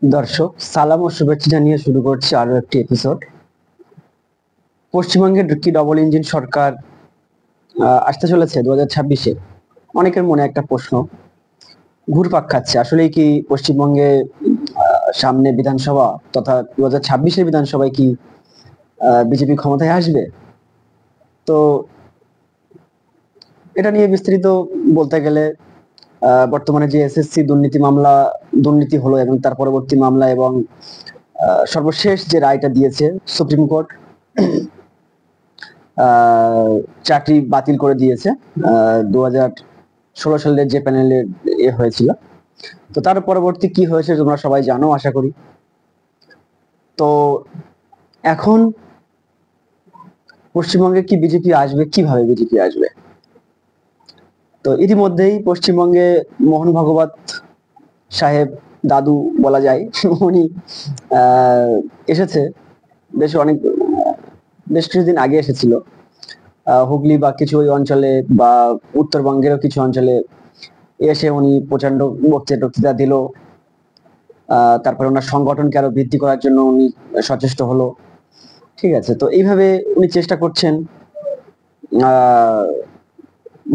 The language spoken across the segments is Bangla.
দর্শক সালাম ও শুভেচ্ছা জানিয়ে শুরু করছি আরো একটি এপিসোড। পশ্চিমবঙ্গের কি ডবল ইঞ্জিন সরকার আসতে চলেছে 2026-এ? অনেকের মনে একটা প্রশ্ন ঘুরপাক খাচ্ছে, আসলেই কি পশ্চিমবঙ্গে সামনে বিধানসভা তথা 2026-এর বিধানসভায় কি বিজেপি ক্ষমতায় আসবে? তো এটা নিয়ে বিস্তারিত বলতে গেলে বর্তমানে যে এসএসসি দুর্নীতি হলো এবং তার পরবর্তী মামলা এবং সর্বশেষ যে রায়টা দিয়েছে সুপ্রিম কোর্ট, চাকরি বাতিল করে দিয়েছে 2016 সালের যে প্যানেলের হয়েছিল। তো তার পরবর্তী কি হয়েছে তোমরা সবাই জানো আশা করি। তো এখন পশ্চিমবঙ্গে কি বিজেপি আসবে, কিভাবে বিজেপি আসবে? তো ইতিমধ্যেই পশ্চিমবঙ্গে মোহন ভাগবত সাহেব, দাদু বলা যায়, উনি এসেছে বেশ কিছুদিন আগে এসেছিল হুগলি বা কিছু ওই অঞ্চলে বা উত্তরবঙ্গেরও কিছু অঞ্চলে এসে উনি প্রচন্ড বক্তৃতা দিল। তারপরে ওনার সংগঠনকে আরো বৃদ্ধি করার জন্য উনি সচেষ্ট হলো। ঠিক আছে, তো এইভাবে উনি চেষ্টা করছেন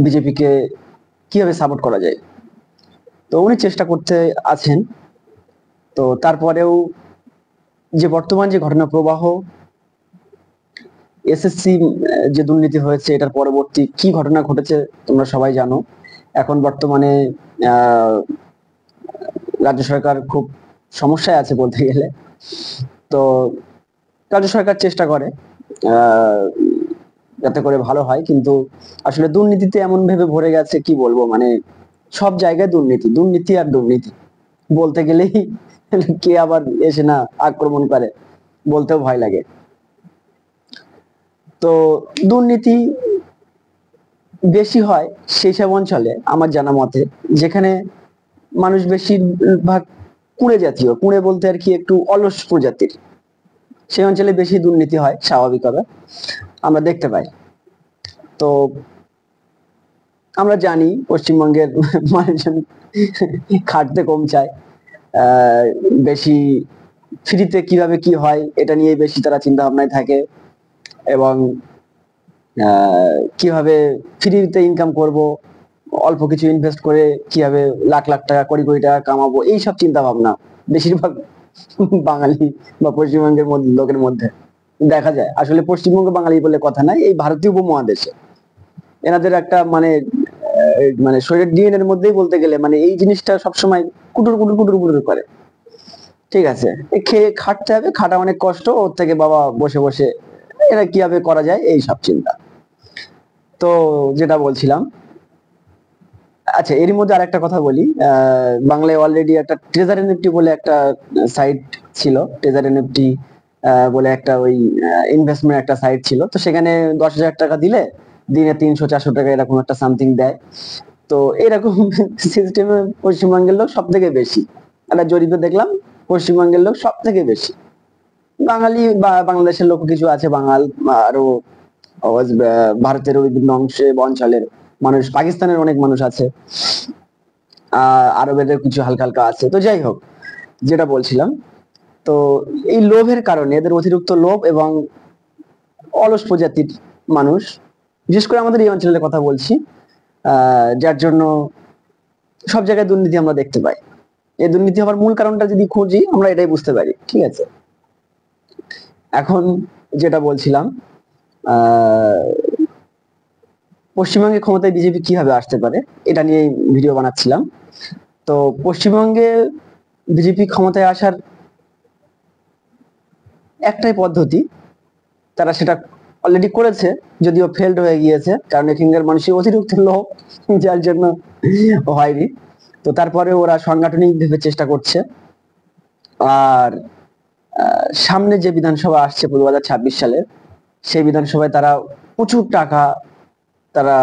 বিজেপিকে কিভাবে সাপোর্ট করা যায়, তো উনি চেষ্টা করতে আছেন। তো তারপরেও যে বর্তমান যে ঘটনা প্রবাহ, এসএসসি যে দুর্নীতি হয়েছে এটার পরবর্তী কি ঘটনা ঘটেছে তোমরা সবাই জানো। এখন বর্তমানে আহ রাজ্য সরকার খুব সমস্যায় আছে বলতে গেলে। তো রাজ্য সরকার চেষ্টা করে আহ যাতে করে ভালো হয়, কিন্তু আসলে দুর্নীতিতে এমন ভেবে ভরে গেছে, কি বলবো, মানে সব জায়গায় দুর্নীতি দুর্নীতি আর দুর্নীতি বলতে গেলেই কে আবার এসে না আক্রমণ করে, বলতেও ভয় লাগে। তো দুর্নীতি বেশি হয় সেই সব অঞ্চলে আমার জানা মতে, যেখানে মানুষ বেশিরভাগ কুঁড়ে জাতীয়, কুঁড়ে বলতে আর কি একটু অলস প্রজাতির, সেই অঞ্চলে বেশি দুর্নীতি হয় স্বাভাবিকভাবে, আমরা দেখতে পাই। তো আমরা জানি পশ্চিমবঙ্গের মানুষজন খাটতে কম চায়, বেশি ফ্রিতে কিভাবে কি হয় এটা নিয়ে বেশি তারা চিন্তা ভাবনায় থাকে, এবং কিভাবে ফ্রিতে ইনকাম করব, অল্প কিছু ইনভেস্ট করে কিভাবে লাখ লাখ টাকা কোটি কোটি টাকা কামাবো, এই সব চিন্তা ভাবনা বেশিরভাগ বাঙালি বা পশ্চিমবঙ্গের মধ্যে লোকের মধ্যে দেখা যায়। আসলে পশ্চিমবঙ্গ বাঙালি বলে কথা নাই, এই ভারতীয় উপমহাদেশে এনাদের একটা মানে শরীরের ডিএনএর মধ্যেই বলতে গেলে মানে এই জিনিসটা সবসময় কুটুর কুটুর কুটুর কুটুর করে। ঠিক আছে, খেয়ে খাটতে হবে, খাটা অনেক কষ্ট, ওর থেকে বাবা বসে বসে এটা কিভাবে করা যায় এই সব চিন্তা। তো যেটা বলছিলাম, আচ্ছা এরই মধ্যে আরেকটা কথা বলি, বাংলায় অলরেডি একটা ট্রেজার এনএফটি বলে একটা সাইট ছিল, ট্রেজার এনএফটি বলে একটা ওই ইনভেস্টমেন্ট একটা সাইট ছিল। তো সেখানে 10,000 টাকা দিলে দিনে 300-400 টাকা এরকম একটা সামথিং দেয়। তো এরকম সিস্টেমে পশ্চিমবঙ্গের লোক সব থেকে বেশি, একটা জরিপে দেখলাম পশ্চিমবঙ্গের লোক সব থেকে বেশি। বাঙালি বা বাংলাদেশের লোক কিছু আছে, বাঙাল আরো ভারতের বিভিন্ন অংশে বা অঞ্চলের মানুষ, পাকিস্তানের অনেক মানুষ আছে, আরবের কিছু হালকা হালকা আছে। তো যাই হোক, যেটা বলছিলাম, তো এই লোভের কারণে, এদের অতিরিক্ত লোভ এবং অলস প্রজাতির মানুষ, বিশেষ করে আমাদের এই অঞ্চলের কথা বলছি, যার জন্য সব জায়গায় দুর্নীতি আমরা দেখতে পাই। এই দুর্নীতি হওয়ার মূল কারণটা যদি খুঁজি আমরা এটাই বুঝতে পারি। ঠিক আছে, এখন যেটা বলছিলাম, পশ্চিমবঙ্গে ক্ষমতায় বিজেপি কিভাবে আসতে পারে এটা নিয়ে ভিডিও বানাচ্ছিলাম। তো পশ্চিমবঙ্গে বিজেপি ক্ষমতায় আসার একটাই পদ্ধতি, তারা সেটা অলরেডি করেছে, যদিও ফেলড হয়ে গিয়েছে, কারণ এখানকার মানুষের অতিরিক্ত লোভ, যার জন্য হয়নি। তো তারপরে ওরা সাংগঠনিক ভাবে চেষ্টা করছে। আর সামনে যে বিধানসভা আসছে 2026 সালে, সেই বিধানসভায় তারা প্রচুর টাকা তারা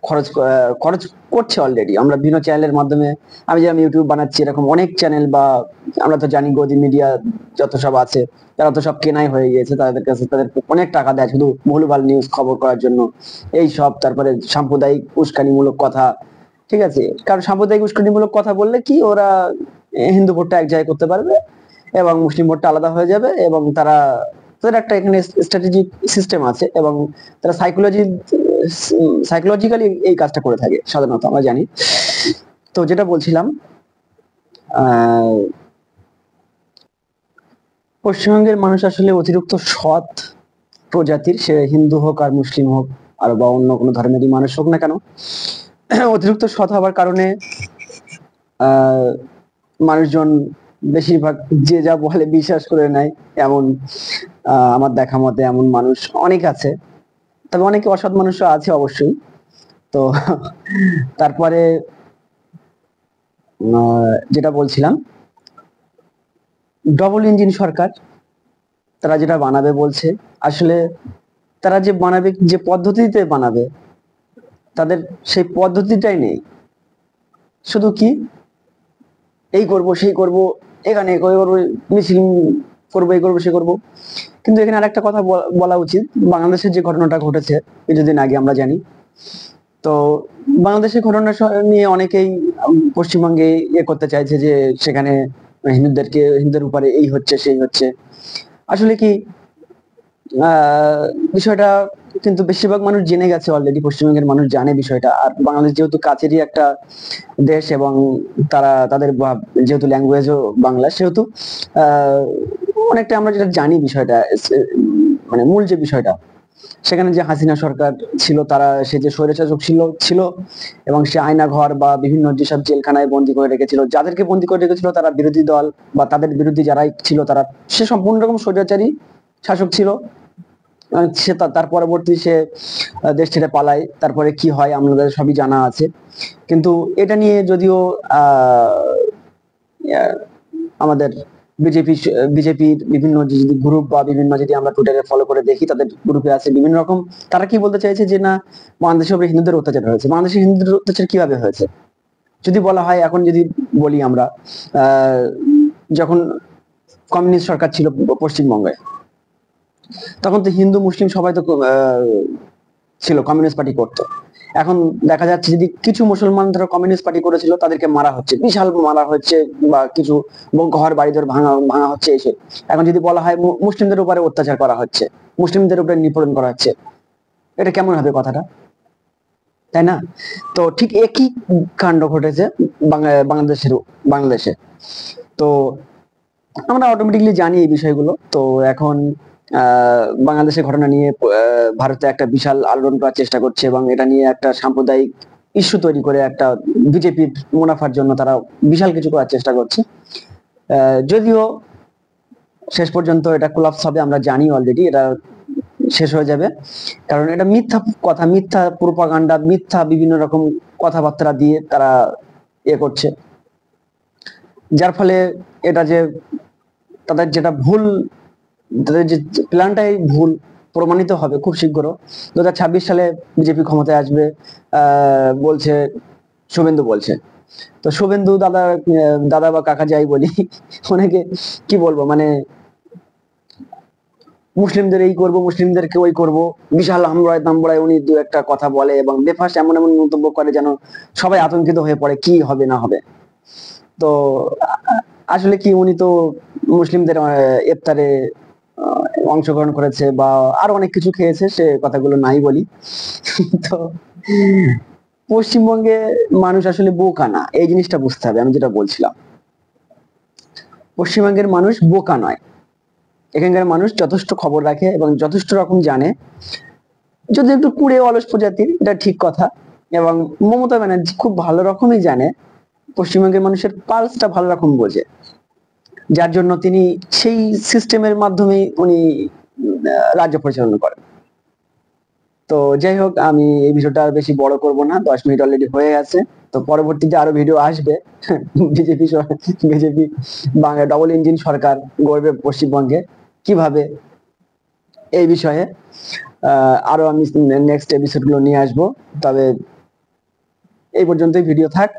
খরচ করছে অলরেডি। আমরা বিভিন্ন চ্যানেলের মাধ্যমে, আমি যেরকম ইউটিউব বানাচ্ছি এরকম অনেক চ্যানেল, বা আমরা তো জানি গদি মিডিয়া যত সব আছে, তারা তো সব কেনাই হয়ে গিয়েছে, তাদের কাছে তাদের অনেক টাকা দেয় শুধু ভুলভাল নিউজ খবর করার জন্য, এই সব। তারপরে সাম্প্রদায়িক উস্কানিমূলক কথা, ঠিক আছে, কারণ সাম্প্রদায়িক উস্কানিমূলক কথা বললে কি ওরা হিন্দু ভোটটা এক জায়গায় করতে পারবে এবং মুসলিম ভোটটা আলাদা হয়ে যাবে, এবং তাদের একটা এখানে স্ট্র্যাটেজিক সিস্টেম আছে, এবং তারা সাইকোলজিক্যালি এই কাজটা করে থাকে সাধারণত, আমরা জানি। তো যেটা বলছিলাম, পশ্চিমবঙ্গের মানুষ আসলে অতিরিক্ত সৎ প্রজাতির, সে হিন্দু হোক আর মুসলিম হোক আর বা অন্য কোনো ধর্মেরই মানুষ হোক না কেন, অতিরিক্ত সৎ হওয়ার কারণে মানুষজন বেশিরভাগ যে যা বলে বিশ্বাস করে নেয়। এমন আমার দেখা মতে এমন মানুষ অনেক আছে, তবে অনেকে অসৎ মানুষও আছে অবশ্যই। তো তারপরে যেটা বলছিলাম, ডবল ইঞ্জিন সরকার তারা যেটা বানাবে বলছে, আসলে তারা যে বানাবে, যে পদ্ধতিতে বানাবে, তাদের সেই পদ্ধতিটাই নেই। শুধু কি এই করব সেই করব, এখানে করবো মিছিল করবো, এই করবো সে করবো। কিন্তু এখানে আরেকটা কথা বলা উচিত, বাংলাদেশের যে ঘটনাটা ঘটেছে কিছুদিন আগে আমরা জানি, তো বাংলাদেশের ঘটনা নিয়ে অনেকেই পশ্চিমবঙ্গে করতে চাইছে যে সেখানে হিন্দুদের উপরে এই হচ্ছে সেই হচ্ছে। আসলে কি বিষয়টা কিন্তু বেশিরভাগ মানুষ জেনে গেছে অলরেডি, পশ্চিমবঙ্গের মানুষ জানে বিষয়টা। আর বাংলাদেশ যেহেতু কাছেরই একটা দেশ, এবং তাদের যেহেতু ল্যাঙ্গুয়েজও বাংলা, সেহেতু অনেকটা আমরা যেটা জানি বিষয়টা, মানে মূল যে বিষয়টা, সেখানে যে হাসিনা সরকার ছিল, সে যে স্বৈরশাসক ছিল এবং সে আয়না ঘর বা বিভিন্ন যেসব জেলখানায় বন্দী করে রেখেছিল, যাদেরকে বন্দী করে রেখেছিল তারা বিরোধী দল বা তাদের বিরোধী যারাই ছিল, সে সম্পূর্ণ রকম স্বৈরাচারী শাসক ছিল। সে তার পরবর্তী সে দেশ ছেড়ে পালায়, তারপরে কি হয় আমাদের সবই জানা আছে। কিন্তু এটা নিয়ে যদিও আমাদের বিজেপির বিভিন্ন যদি গ্রুপ বা বিভিন্ন যদি আমরা টুইটারে ফলো করে দেখি, তাদের গ্রুপে আছে বিভিন্ন রকম, তারা কি বলতে চাইছে যে না, বাংলাদেশের উপরে হিন্দুদের অত্যাচার হয়েছে। বাংলাদেশে হিন্দুদের অত্যাচার কিভাবে হয়েছে যদি বলা হয়, এখন যদি বলি আমরা, যখন কমিউনিস্ট সরকার ছিল পশ্চিমবঙ্গে, তখন তো হিন্দু মুসলিম সবাই তো ছিল, কমিউনিস্ট পার্টি করতো। এখন দেখা যাচ্ছে যদি কিছু মুসলমান ধরো কমিউনিস্ট পার্টি করেছিল, তাদেরকে মারা হচ্ছে, বিশাল মারা হচ্ছে, বা কিছু ঘর বাড়িঘর ভাঙা হচ্ছে এসে। এখন যদি বলা হয় মুসলিমদের উপরে অত্যাচার করা হচ্ছে, মুসলিমদের উপরে নিপীড়ন করা হচ্ছে, এটা কেমন হবে কথাটা, তাই না? তো ঠিক একই কাণ্ড ঘটেছে বাংলাদেশে। তো আমরা অটোমেটিকলি জানি এই বিষয়গুলো। তো এখন বাংলাদেশের ঘটনা নিয়ে ভারতে একটা বিশাল আলোড়ন করার চেষ্টা করছে, এবং এটা নিয়ে একটা সাম্প্রদায়িক ইস্যু তৈরি করে একটা বিজেপির মুনাফার জন্য তারা বিশাল কিছু করার চেষ্টা করছে। যদিও শেষ পর্যন্ত এটা কোলাপস হবে, আমরা জানি অলরেডি এটা শেষ হয়ে যাবে, কারণ এটা মিথ্যা কথা, মিথ্যা প্রোপাগান্ডা, মিথ্যা বিভিন্ন রকম কথাবার্তা দিয়ে তারা করছে, যার ফলে এটা যে তাদের যেটা ভুল, তাদের যে প্ল্যানটাই ভুল প্রমাণিত হবে খুব শীঘ্র। 2026 সালে বিজেপি ক্ষমতায় আসবে বলছে, শুভেন্দু বলছে। তো শুভেন্দু দাদা বা কাকা যাই বলি, অনেকে কি বলবো, মানে মুসলিমদের এই করব, মুসলিমদেরকে ওই করব, বিশাল আমরায় উনি দু একটা কথা বলে এবং বেফাস এমন এমন মন্তব্য করে যেন সবাই আতঙ্কিত হয়ে পড়ে কি হবে না হবে। তো আসলে কি, উনি তো মুসলিমদের ইফতারে অংশগ্রহণ করেছে বা আরো অনেক কিছু খেয়েছে, সে কথাগুলো নাই বলি। তো পশ্চিমবঙ্গে মানুষ আসলে বোকা না, এই জিনিসটা বুঝতে হবে। আমি যেটা বলছিলাম, পশ্চিমবঙ্গের মানুষ বোকা নয়, এখানকার মানুষ যথেষ্ট খবর রাখে এবং যথেষ্ট রকম জানে, যদি একটু কুড়ে অলস প্রজাতির, এটা ঠিক কথা। এবং মমতা ব্যানার্জি খুব ভালো রকমই জানে, পশ্চিমবঙ্গের মানুষের পালসটা ভালো রকম বোঝে, যার জন্য তিনি সেই সিস্টেমের মাধ্যমে উনি রাজ্য পরিচালনা করেন। তো যাই হোক, আমি এই ভিডিওটা আর বেশি বড় করব না, 10 মিনিট অলরেডি হয়ে গেছে। তো পরবর্তীতে আরো ভিডিও আসবে। বিজেপি বাংলা ডবল ইঞ্জিন সরকার গড়বে পশ্চিমবঙ্গে কিভাবে, এই বিষয়ে আরো আমি নেক্সট এপিসোড গুলো নিয়ে আসবো। তবে এই পর্যন্তই ভিডিও থাক।